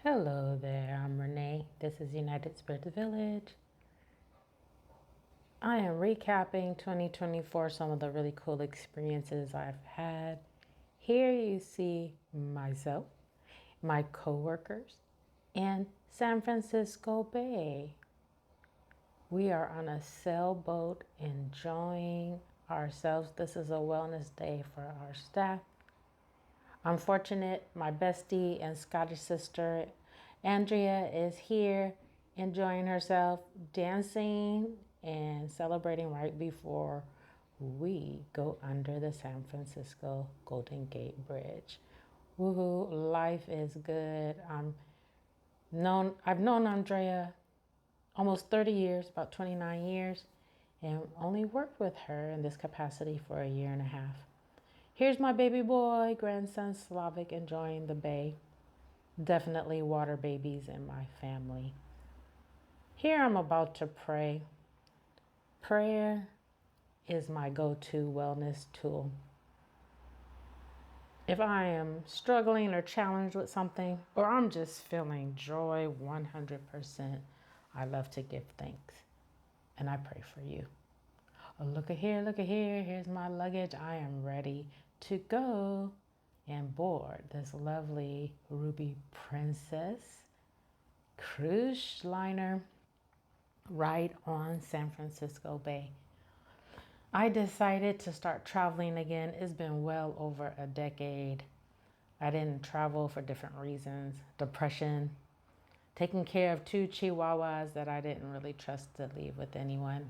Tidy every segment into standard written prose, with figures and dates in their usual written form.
Hello there, I'm Renee. This is United Spirits Village. I am recapping 2024, some of the really cool experiences I've had. Here you see myself, my coworkers, and San Francisco Bay. We are on a sailboat enjoying ourselves. This is a wellness day for our staff. I'm fortunate my bestie and Scottish sister Andrea is here enjoying herself, dancing and celebrating right before we go under the San Francisco Golden Gate Bridge. Woohoo, life is good. I've known Andrea almost 30 years, about 29 years, and only worked with her in this capacity for a year and a half. Here's my baby boy, grandson Slavic, enjoying the bay. Definitely water babies in my family. Here I'm about to pray. Prayer is my go-to wellness tool. If I am struggling or challenged with something, or I'm just feeling joy 100%, I love to give thanks. And I pray for you. Oh, look at here, look at here. Here's my luggage. I am ready to go and board this lovely Ruby Princess cruise liner right on San Francisco Bay. I decided to start traveling again. It's been well over a decade. I didn't travel for different reasons. Depression, taking care of two chihuahuas that I didn't really trust to leave with anyone.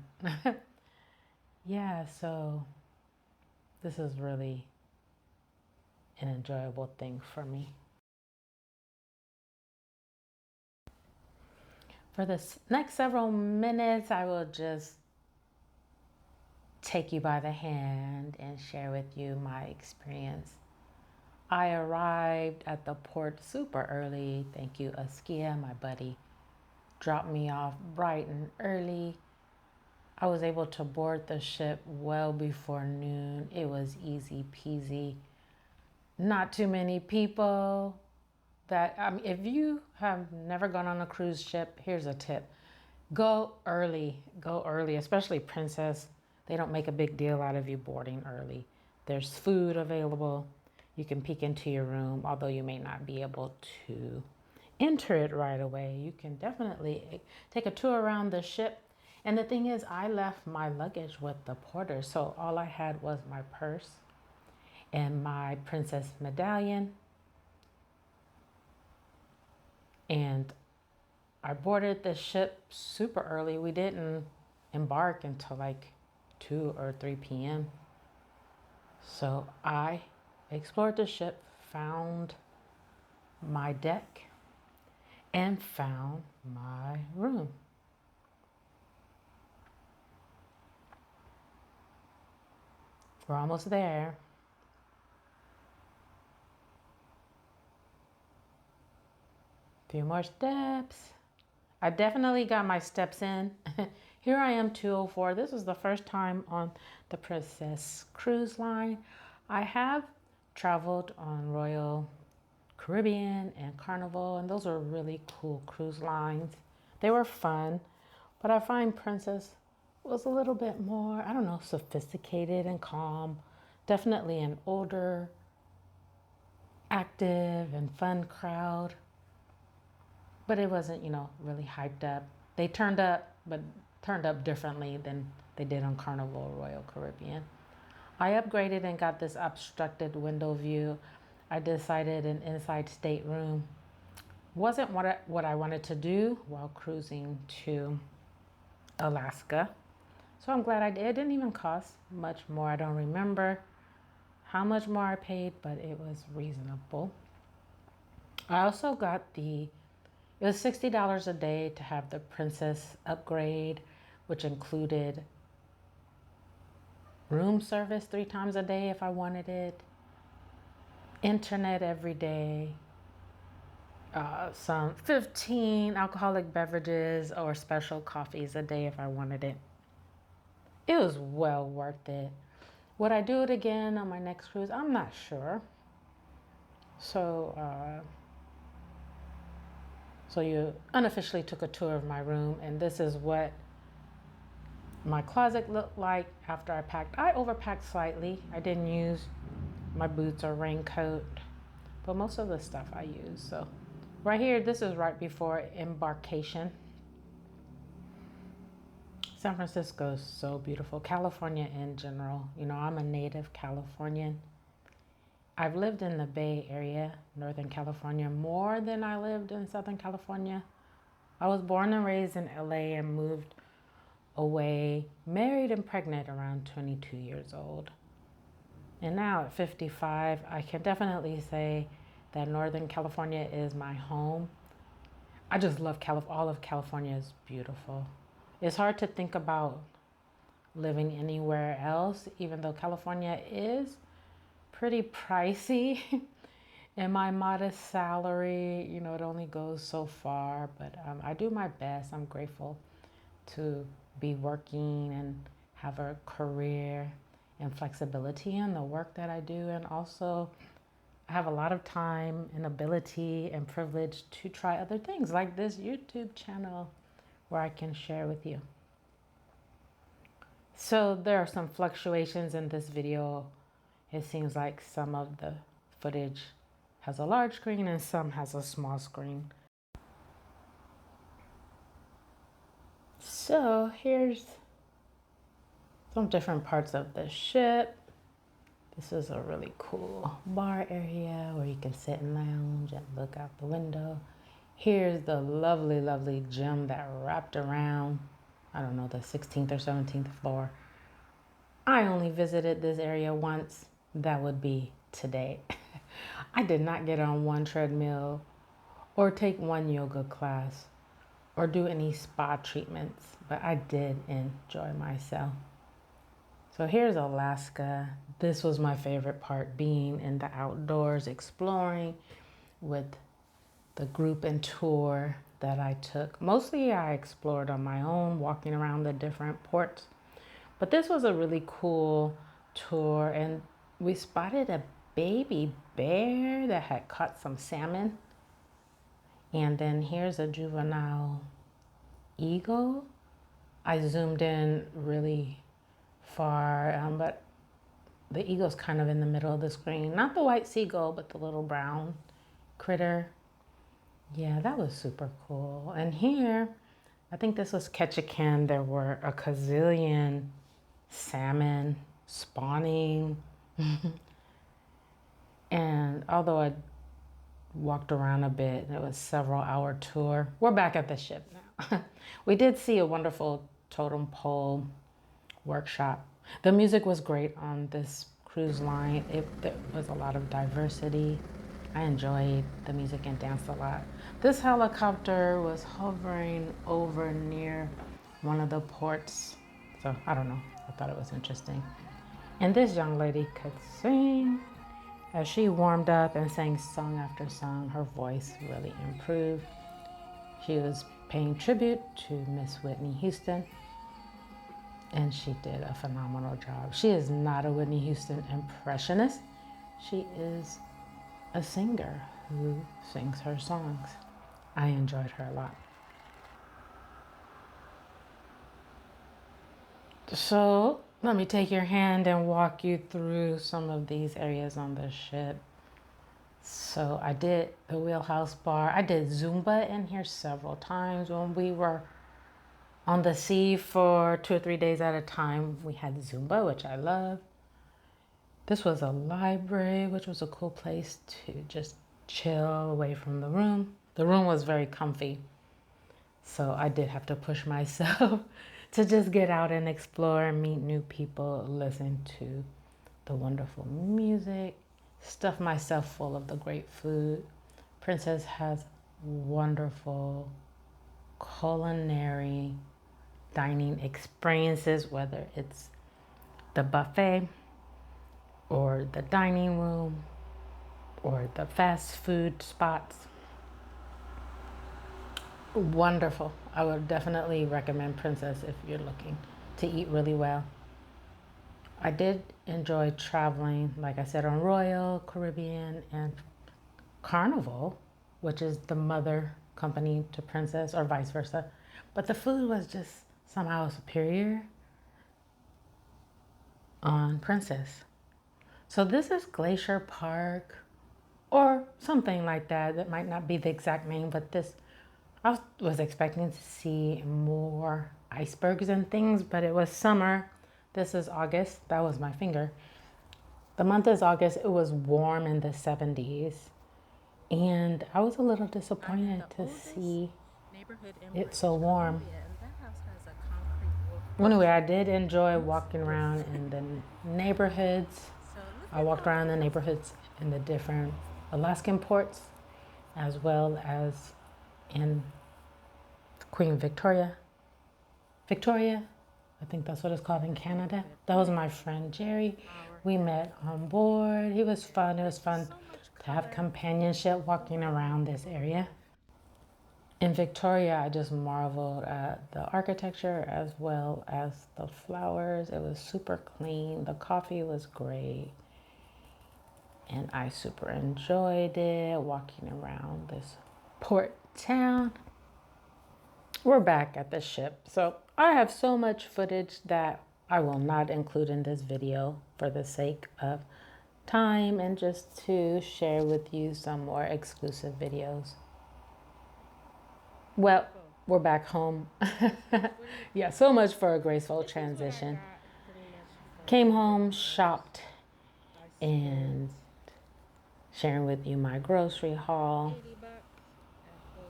Yeah, so this is really an enjoyable thing for me. For the next several minutes, I will just take you by the hand and share with you my experience. I arrived at the port super early. Thank you, Askia, my buddy. Dropped me off bright and early. I was able to board the ship well before noon. It was easy peasy. Not too many people. If you have never gone on a cruise ship, here's a tip. Go early, especially Princess. They don't make a big deal out of you boarding early. There's food available. You can peek into your room, although you may not be able to enter it right away. You can definitely take a tour around the ship. And the thing is, I left my luggage with the porter, so all I had was my purse and my princess medallion. And I boarded the ship super early. We didn't embark until like 2 or 3 p.m. So I explored the ship, found my deck, and found my room. We're almost there. Few more steps. I definitely got my steps in. Here I am, 204. This is the first time on the Princess Cruise Line. I have traveled on Royal Caribbean and Carnival, and those are really cool cruise lines. They were fun, but I find Princess was a little bit more, I don't know, sophisticated and calm. Definitely an older, active, and fun crowd. But it wasn't, really hyped up. They turned up, but turned up differently than they did on Carnival Royal Caribbean. I upgraded and got this obstructed window view. I decided an inside stateroom wasn't what I wanted to do while cruising to Alaska. So I'm glad I did. It didn't even cost much more. I don't remember how much more I paid, but it was reasonable. I also got it was $60 a day to have the Princess upgrade, which included room service 3 times a day if I wanted it, internet every day, some 15 alcoholic beverages or special coffees a day if I wanted it. It was well worth it. Would I do it again on my next cruise? I'm not sure. So So you unofficially took a tour of my room, and this is what my closet looked like after I packed. I overpacked slightly. I didn't use my boots or raincoat, but most of the stuff I used. So right here, this is right before embarkation. San Francisco is so beautiful. California in general. You know, I'm a native Californian. I've lived in the Bay Area, Northern California, more than I lived in Southern California. I was born and raised in LA and moved away, married and pregnant around 22 years old. And now at 55, I can definitely say that Northern California is my home. I just love all of California is beautiful. It's hard to think about living anywhere else, even though California is pretty pricey. And my modest salary, you know, it only goes so far, but I do my best. I'm grateful to be working and have a career and flexibility in the work that I do. And also, I have a lot of time and ability and privilege to try other things like this YouTube channel where I can share with you. So there are some fluctuations in this video. It seems like some of the footage has a large screen and some has a small screen. So here's some different parts of the ship. This is a really cool bar area where you can sit and lounge and look out the window. Here's the lovely, lovely gym that wrapped around, I don't know, the 16th or 17th floor. I only visited this area once. That would be today. I did not get on one treadmill or take one yoga class or do any spa treatments, but I did enjoy myself. So here's Alaska. This was my favorite part, being in the outdoors, exploring with the group and tour that I took. Mostly I explored on my own, walking around the different ports. But this was a really cool tour, and we spotted a baby bear that had caught some salmon. And then here's a juvenile eagle. I zoomed in really far, but the eagle's kind of in the middle of the screen. Not the white seagull, but the little brown critter. Yeah, that was super cool. And here, I think this was Ketchikan. There were a gazillion salmon spawning. And although I walked around a bit, it was a several-hour tour. We're back at the ship now. We did see a wonderful totem pole workshop. The music was great on this cruise line. There was a lot of diversity. I enjoyed the music and danced a lot. This helicopter was hovering over near one of the ports. So I don't know, I thought it was interesting. And this young lady could sing. As she warmed up and sang song after song, her voice really improved. She was paying tribute to Miss Whitney Houston, and she did a phenomenal job. She is not a Whitney Houston impressionist. She is a singer who sings her songs. I enjoyed her a lot. So let me take your hand and walk you through some of these areas on the ship. So I did the Wheelhouse Bar. I did Zumba in here several times when we were on the sea for 2 or 3 days at a time. We had Zumba, which I love. This was a library, which was a cool place to just chill away from the room. The room was very comfy, so I did have to push myself to just get out and explore and meet new people, listen to the wonderful music, stuff myself full of the great food. Princess has wonderful culinary dining experiences, whether it's the buffet or the dining room or the fast food spots. Wonderful. I would definitely recommend Princess if you're looking to eat really well. I did enjoy traveling, like I said, on Royal Caribbean and Carnival, which is the mother company to Princess or vice versa. But the food was just somehow superior on Princess. So this is Glacier Park or something like that. That might not be the exact name, but this, I was expecting to see more icebergs and things, but it was summer. This is August. That was my finger. The month is August. It was warm in the 70s. And I was a little disappointed to see it so warm. Anyway, I did enjoy walking around in the neighborhoods. I walked around the neighborhoods in the different Alaskan ports, as well as in Queen Victoria. I think that's what it's called in Canada. That was my friend Jerry. We met on board. It was fun. It was fun to have companionship walking around this area. In Victoria, I just marveled at the architecture as well as the flowers. It was super clean. The coffee was great. And I super enjoyed it, walking around this port town. We're back at the ship. So I have so much footage that I will not include in this video for the sake of time and just to share with you some more exclusive videos. Well, we're back home. Yeah, so much for a graceful transition. Came home, shopped, and sharing with you my grocery haul.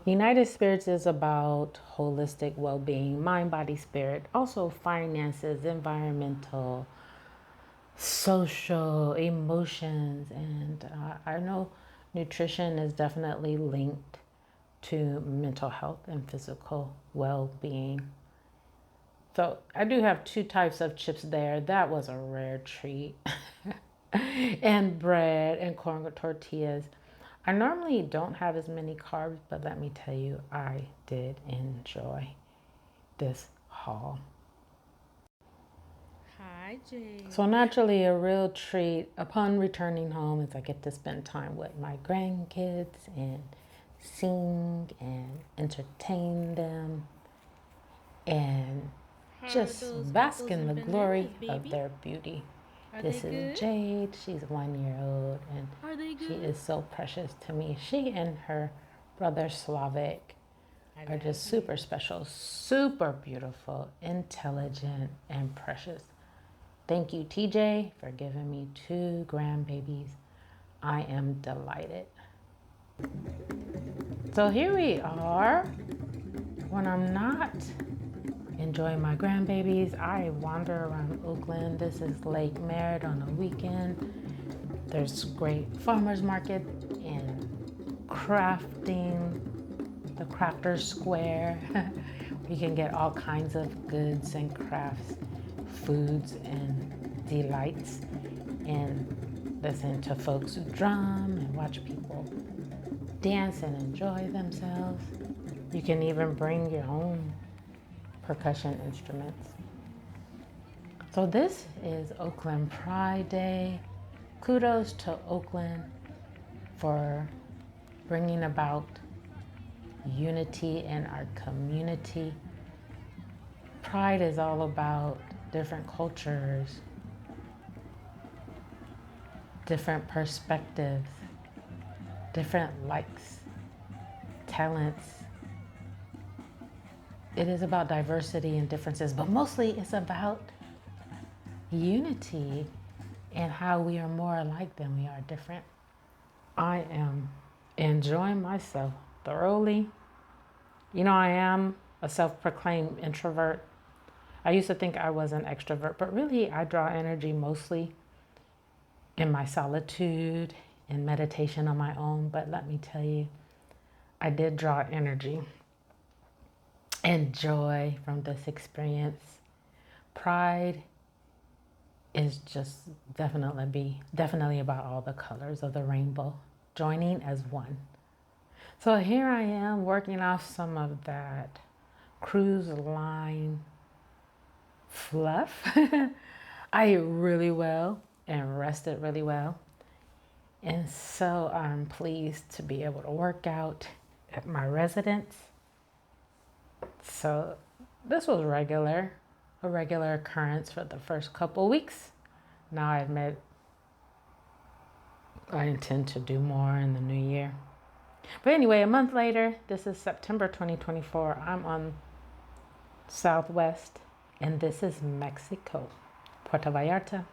United Spirits is about holistic well-being, mind, body, spirit, also finances, environmental, social, emotions, and I know nutrition is definitely linked to mental health and physical well-being. So I do have 2 types of chips there. That was a rare treat. And bread and corn tortillas. I normally don't have as many carbs, but let me tell you, I did enjoy this haul. Hi, Jay. So naturally, a real treat upon returning home is I get to spend time with my grandkids and sing and entertain them and just bask in the glory of their beauty. This is Jade. She's 1 year old and she is so precious to me. She and her brother Slavic are just super special, super beautiful, intelligent, and precious. Thank you, TJ, for giving me 2 grandbabies. I am delighted. So here we are. When I'm not enjoying my grandbabies, I wander around Oakland. This is Lake Merritt on a weekend. There's great farmers market and crafting, the Crafter Square. We can get all kinds of goods and crafts, foods and delights, and listen to folks drum and watch people dance and enjoy themselves. You can even bring your own percussion instruments. So this is Oakland Pride Day. Kudos to Oakland for bringing about unity in our community. Pride is all about different cultures, different perspectives, different likes, talents. It is about diversity and differences, but mostly it's about unity and how we are more alike than we are different. I am enjoying myself thoroughly. You know, I am a self-proclaimed introvert. I used to think I was an extrovert, but really I draw energy mostly in my solitude and meditation on my own. But let me tell you, I did draw energy and joy from this experience. Pride is just definitely about all the colors of the rainbow joining as one. So here I am working off some of that cruise line fluff. I ate really well and rested really well. And so I'm pleased to be able to work out at my residence. So this was a regular occurrence for the first couple weeks. Now I admit I intend to do more in the new year. But anyway, a month later, this is September 2024. I'm on Southwest, and this is Mexico, Puerto Vallarta.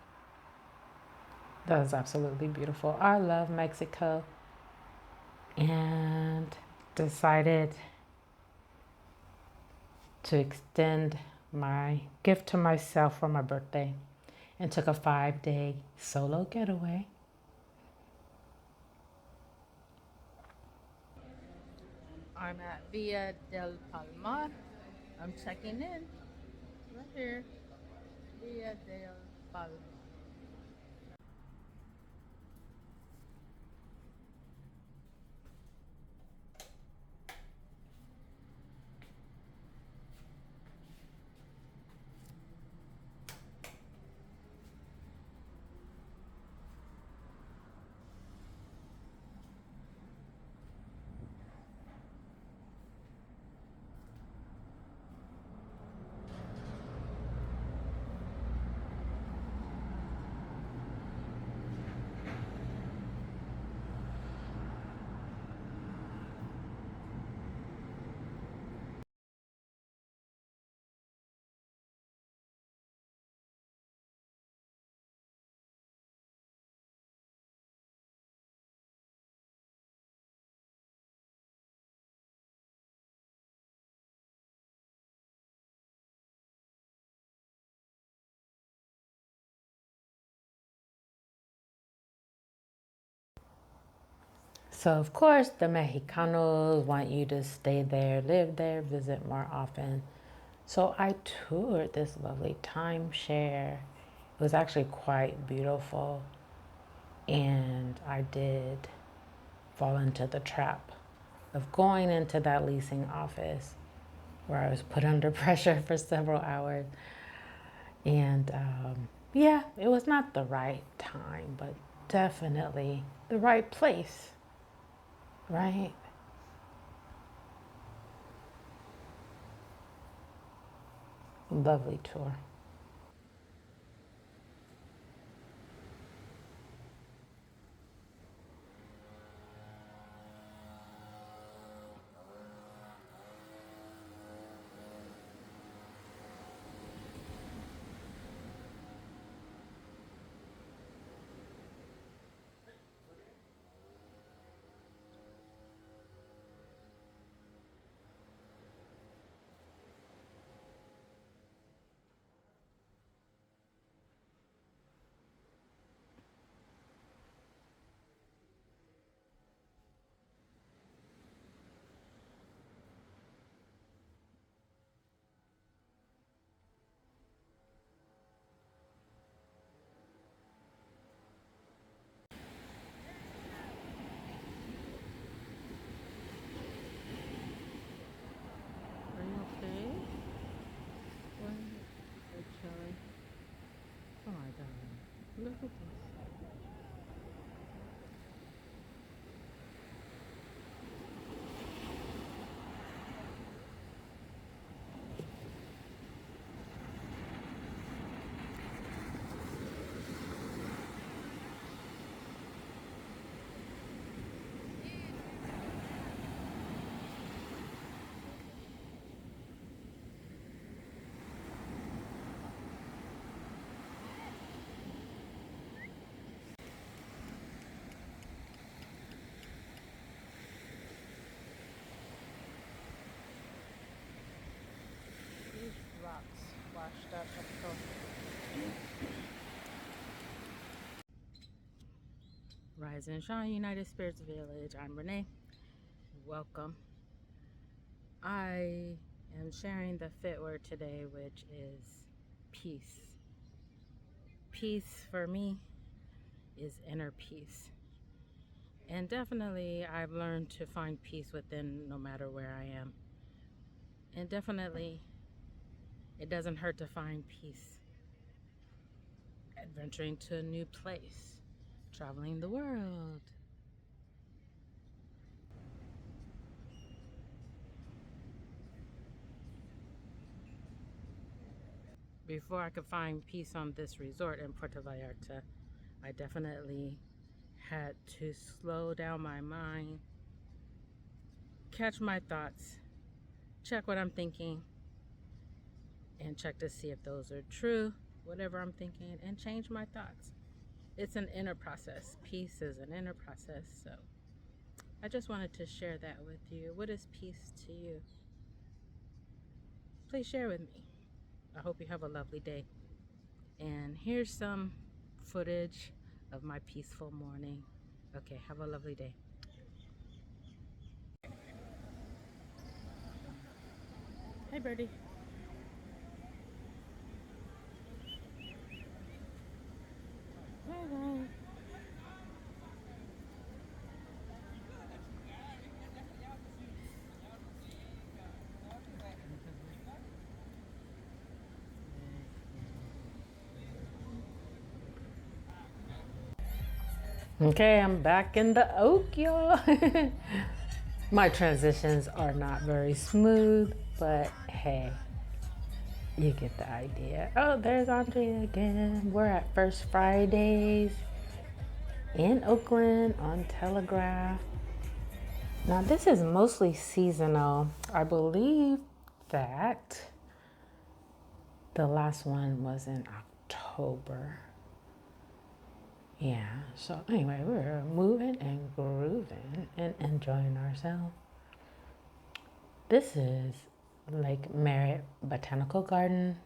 That is absolutely beautiful. I love Mexico, and decided to extend my gift to myself for my birthday and took a 5-day solo getaway. I'm at Villa del Palmar. I'm checking in right here. Villa del Palmar. So, of course, the Mexicanos want you to stay there, live there, visit more often. So, I toured this lovely timeshare. It was actually quite beautiful. And I did fall into the trap of going into that leasing office where I was put under pressure for several hours. And yeah, it was not the right time, but definitely the right place, right? Lovely tour. Are you okay? What? Actually. Oh my god. Look at this. These rocks washed up so. Rise and Shine United Spirits Village. I'm Renee. Welcome. I am sharing the fit word today, which is peace. Peace for me is inner peace. And definitely, I've learned to find peace within no matter where I am. And definitely, it doesn't hurt to find peace. Adventuring to a new place, traveling the world. before I could find peace on this resort in Puerto Vallarta, I definitely had to slow down my mind, catch my thoughts, check what I'm thinking, and check to see if those are true, whatever I'm thinking, and change my thoughts. It's an inner process. Peace is an inner process. So I just wanted to share that with you. What is peace to you? Please share with me. I hope you have a lovely day. And here's some footage of my peaceful morning. Okay, have a lovely day. Hey, birdie. Bye-bye. Okay, I'm back in the oak, y'all. My transitions are not very smooth, but hey, you get the idea. Oh, there's Andre again. We're at First Fridays in Oakland on Telegraph. Now, this is mostly seasonal. I believe that the last one was in October. Yeah, so anyway, we're moving and grooving and enjoying ourselves. This is Lake Merritt Botanical Garden.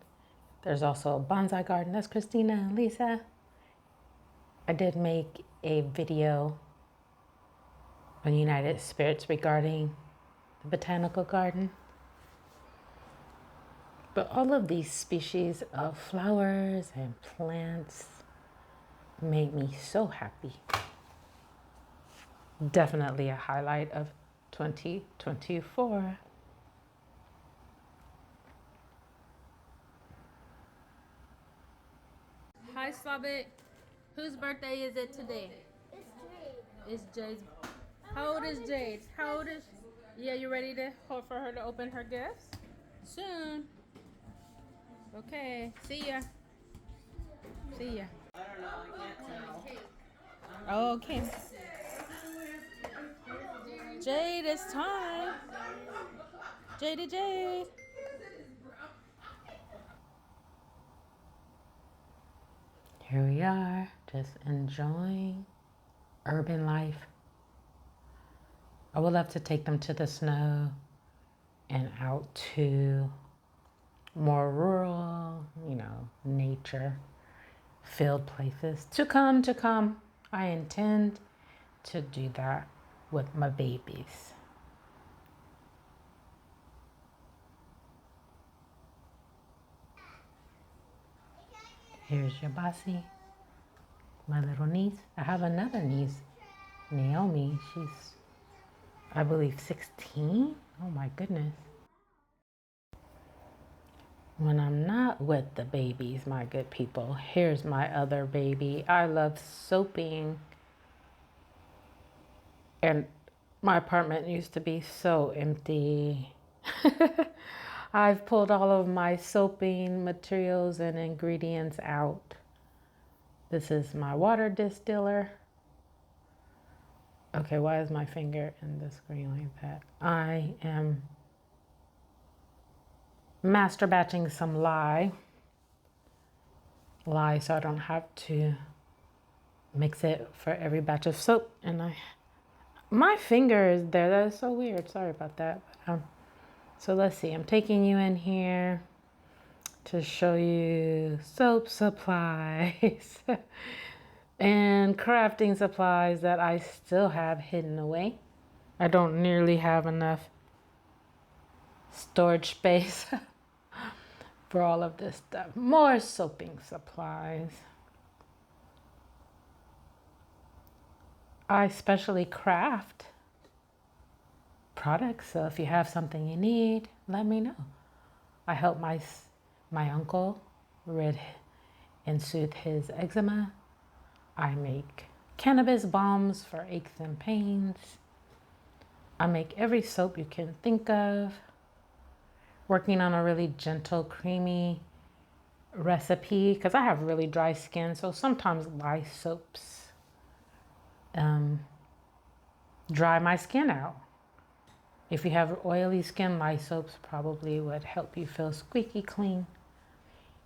There's also a bonsai garden. That's Christina and Lisa. I did make a video on United Spirits regarding the botanical garden. But all of these species of flowers and plants made me so happy. Definitely a highlight of 2024. Hi, Slavic. Whose birthday is it today? It's Jade's. How old is Jade? How old is? Yeah, you ready to for her to open her gifts? Soon. Okay. See ya. See ya. I don't know. I can't tell. Okay. Jade, it's time. Jade. Here we are, just enjoying urban life. I would love to take them to the snow and out to more rural, nature filled places. To come. I intend to do that with my babies. Here's your bossy, my little niece. I have another niece, Naomi. She's, I believe, 16. Oh my goodness. When I'm not with the babies, my good people, here's my other baby. I love soaping. And my apartment used to be so empty. I've pulled all of my soaping materials and ingredients out. This is my water distiller. Okay, why is my finger in the screen like that? I am master batching some lye so I don't have to mix it for every batch of soap. And my finger is there. That is so weird. Sorry about that. So let's see. I'm taking you in here to show you soap supplies and crafting supplies that I still have hidden away. I don't nearly have enough storage space for all of this stuff. More soaping supplies. I specially craft products, so if you have something you need, let me know. I help my uncle rid and soothe his eczema. I make cannabis balms for aches and pains. I make every soap you can think of. Working on a really gentle, creamy recipe because I have really dry skin, so sometimes lye soaps dry my skin out. If you have oily skin, lye soaps probably would help you feel squeaky clean.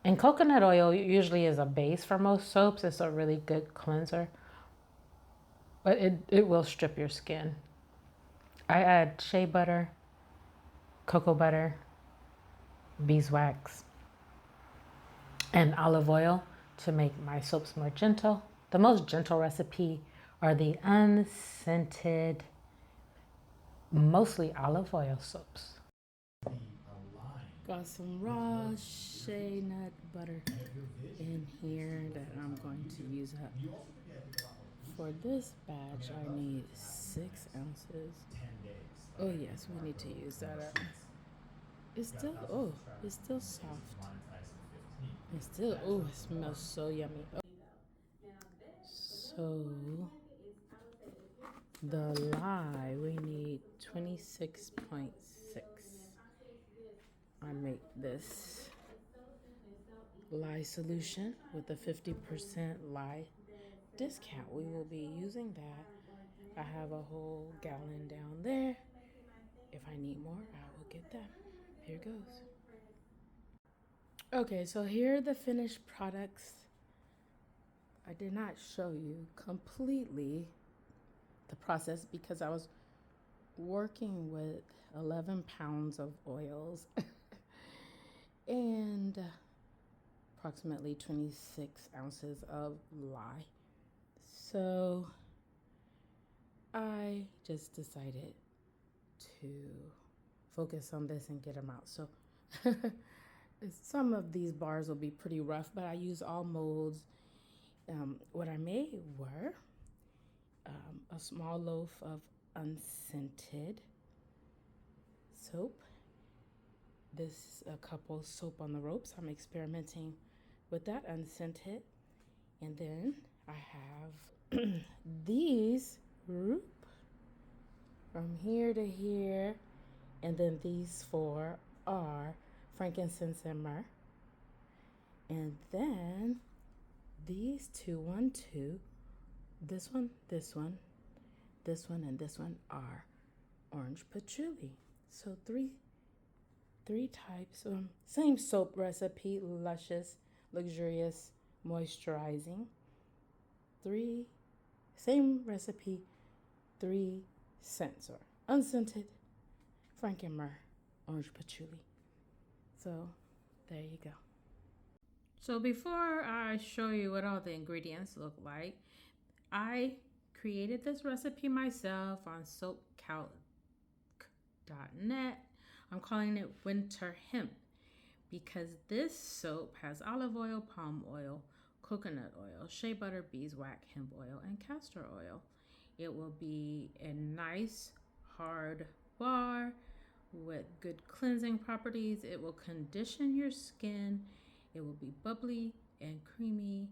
And coconut oil usually is a base for most soaps. It's a really good cleanser, but it will strip your skin. I add shea butter, cocoa butter, beeswax, and olive oil to make my soaps more gentle. The most gentle recipe are the unscented, mostly olive oil soaps. Got some raw shea nut butter in here that I'm going to use up. For this batch, I need 6 ounces. Oh yes, we need to use that up. It's still soft. It's still, it smells so yummy. Oh. So, the lye, we need 26.6. I make this lye solution with a 50% lye discount. We will be using that. I have a whole gallon down there. If I need more, I will get that. Here goes. Okay, so here are the finished products. I did not show you completely the process because I was working with 11 pounds of oils and approximately 26 ounces of lye. So I just decided to focus on this and get them out. So some of these bars will be pretty rough, but I use all molds. What I made were a small loaf of unscented soap. This is a couple soap on the ropes. I'm experimenting with that unscented. And then I have these group from here to here. And then these 4 are frankincense and myrrh. And then these 2, 1, 2, this one, this one, this one, and this one are orange patchouli. So three types. Same soap recipe, luscious, luxurious, moisturizing. Same recipe, 3 scents, or unscented, frank and myrrh, orange patchouli. So there you go. So before I show you what all the ingredients look like, I created this recipe myself on soapcalc.net. I'm calling it Winter Hemp because this soap has olive oil, palm oil, coconut oil, shea butter, beeswax, hemp oil, and castor oil. It will be a nice hard bar with good cleansing properties. It will condition your skin. It will be bubbly and creamy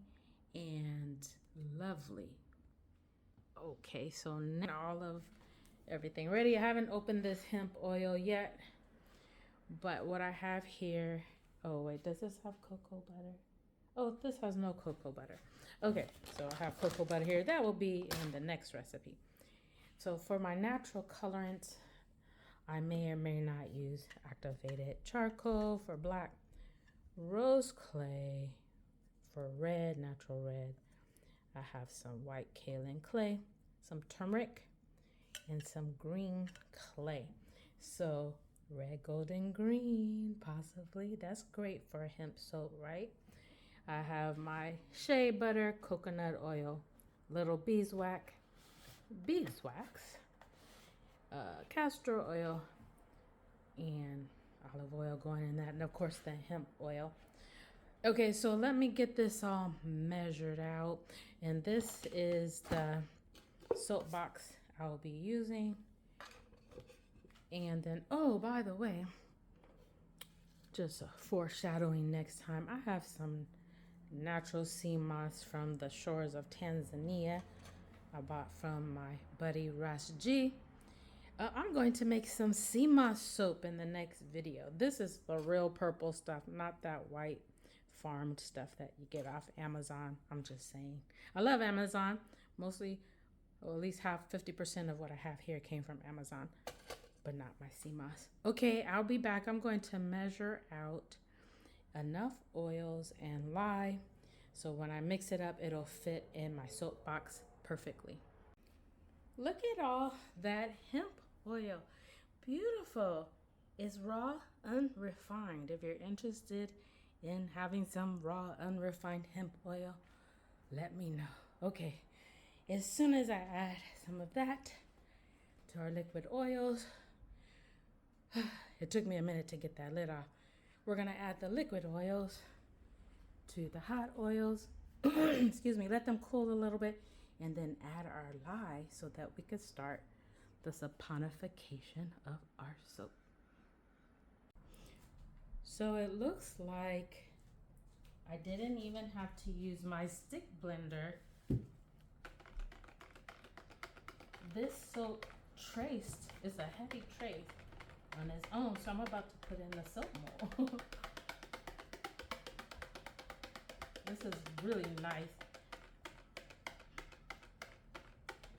and lovely. Okay, so now all of everything ready. I haven't opened this hemp oil yet, but what I have here, oh wait, does this have cocoa butter? Oh, this has no cocoa butter. Okay, so I have cocoa butter here. That will be in the next recipe. So for my natural colorant, I may or may not use activated charcoal for black, rose clay for red, natural red. I have some white kaolin clay, some turmeric, and some green clay. So red, golden, green, possibly. That's great for a hemp soap, right? I have my shea butter, coconut oil, little beeswax, castor oil, and olive oil going in that, and of course the hemp oil. Okay, so let me get this all measured out, and this is the soap box I will be using. And then, oh, by the way, just a foreshadowing next time, I have some natural sea moss from the shores of Tanzania I bought from my buddy Ras G. I'm going to make some sea moss soap in the next video. This is the real purple stuff, not that white farmed stuff that you get off Amazon. I'm just saying. I love Amazon. Mostly, or at least half, 50% of what I have here came from Amazon, but not my sea moss. Okay, I'll be back. I'm going to measure out enough oils and lye so when I mix it up, it'll fit in my soap box perfectly. Look at all that hemp oil. Beautiful. It's raw, unrefined. If you're interested in having some raw, unrefined hemp oil, let me know. Okay, as soon as I add some of that to our liquid oils, it took me a minute to get that lid off. We're gonna add the liquid oils to the hot oils. Excuse me, let them cool a little bit and then add our lye so that we could start the saponification of our soap. So it looks like I didn't even have to use my stick blender. This soap traced is a heavy trace on its own, so I'm about to put in the soap mold. This is really nice.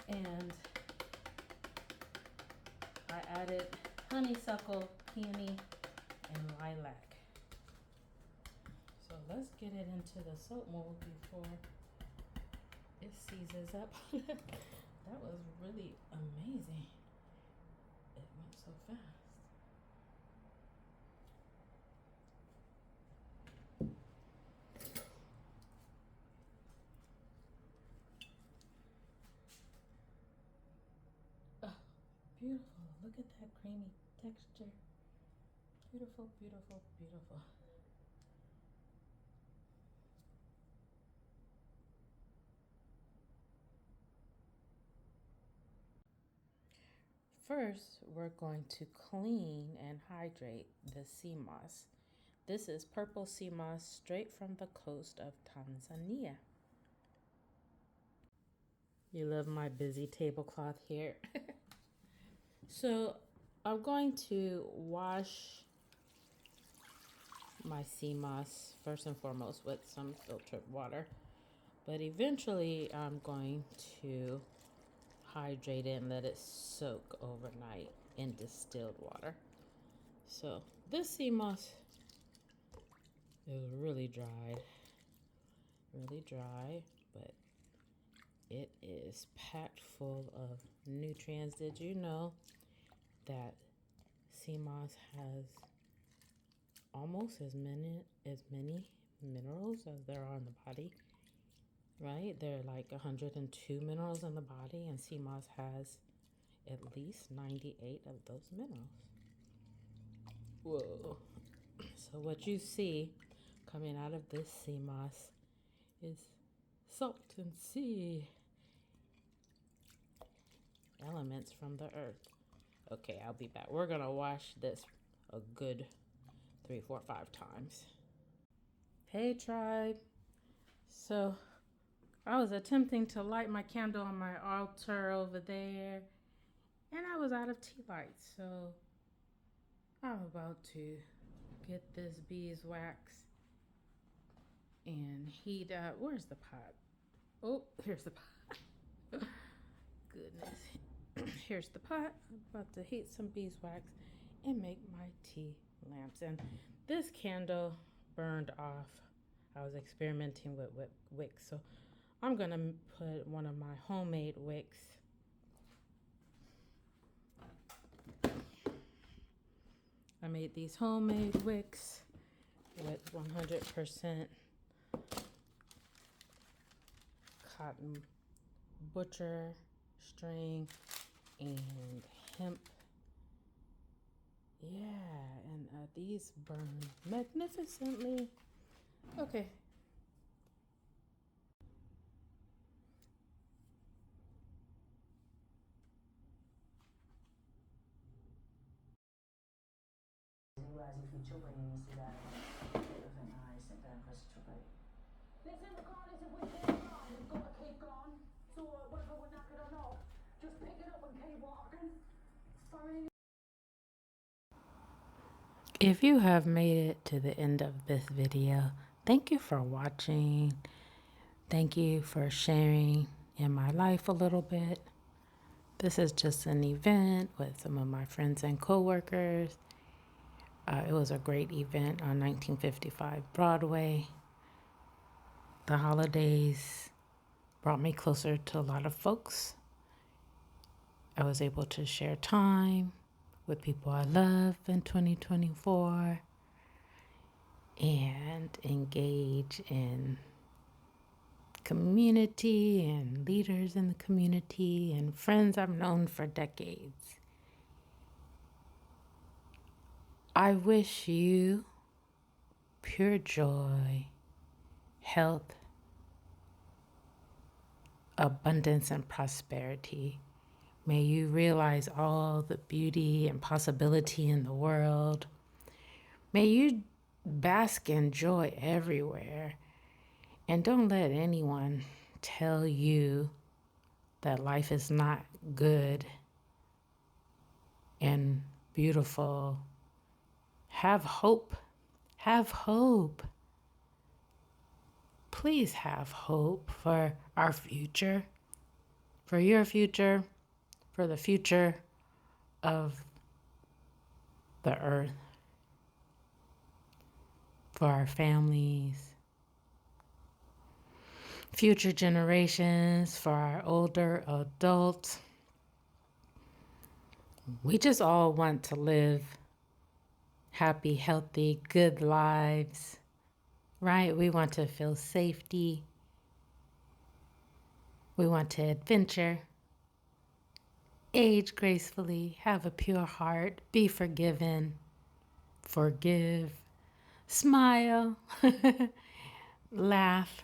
And I added honeysuckle, peony, and lilac. So let's get it into the soap mold before it seizes up. That was really amazing. It went so fast. Oh, beautiful. Look at that creamy texture. Beautiful, beautiful, beautiful. First, we're going to clean and hydrate the sea moss. This is purple sea moss straight from the coast of Tanzania. You love my busy tablecloth here. So I'm going to wash my sea moss first and foremost with some filtered water, but eventually I'm going to hydrate it and let it soak overnight in distilled water. So this sea moss is really dry, but it is packed full of nutrients. Did you know that sea moss has almost as many minerals as there are in the body? Right? There are like 102 minerals in the body, and sea moss has at least 98 of those minerals. Whoa. So what you see coming out of this sea moss is salt and sea elements from the earth. Okay, I'll be back. We're gonna wash this a good 3, 4, 5 times. Hey tribe. So I was attempting to light my candle on my altar over there, and I was out of tea light. So I'm about to get this beeswax and heat up. Where's the pot? Oh, here's the pot. Goodness. Here's the pot. I'm about to heat some beeswax and make my tea lamps. And this candle burned off. I was experimenting with wicks, so I'm gonna put one of my homemade wicks. I made these homemade wicks with 100% cotton butcher string and hemp. Yeah, and these burn magnificently. Okay. Listen, regardless if we're dead or alive, we've got to keep going. So whether we're knackered or not, just pick it up and keep walking. Sorry. If you have made it to the end of this video, thank you for watching. Thank you for sharing in my life a little bit. This is just an event with some of my friends and coworkers. It was a great event on 1955 Broadway. The holidays brought me closer to a lot of folks. I was able to share time with people I love in 2024 and engage in community and leaders in the community and friends I've known for decades. I wish you pure joy, health, abundance, and prosperity. May you realize all the beauty and possibility in the world. May you bask in joy everywhere. And don't let anyone tell you that life is not good and beautiful. Have hope. Have hope. Please have hope for our future, for your future, for the future of the earth, for our families, future generations, for our older adults. We just all want to live happy, healthy, good lives, right? We want to feel safety. We want to adventure, age gracefully, have a pure heart, be forgiven, forgive, smile, laugh.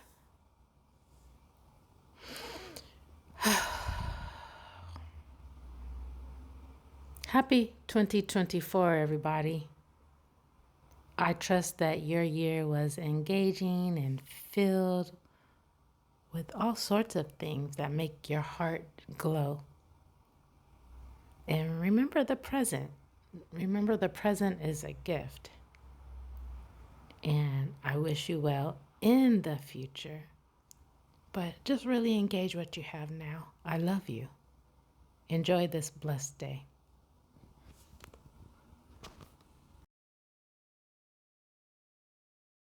Happy 2024, everybody. I trust that your year was engaging and filled with all sorts of things that make your heart glow. And remember the present. Remember the present is a gift. And I wish you well in the future. But just really engage what you have now. I love you. Enjoy this blessed day.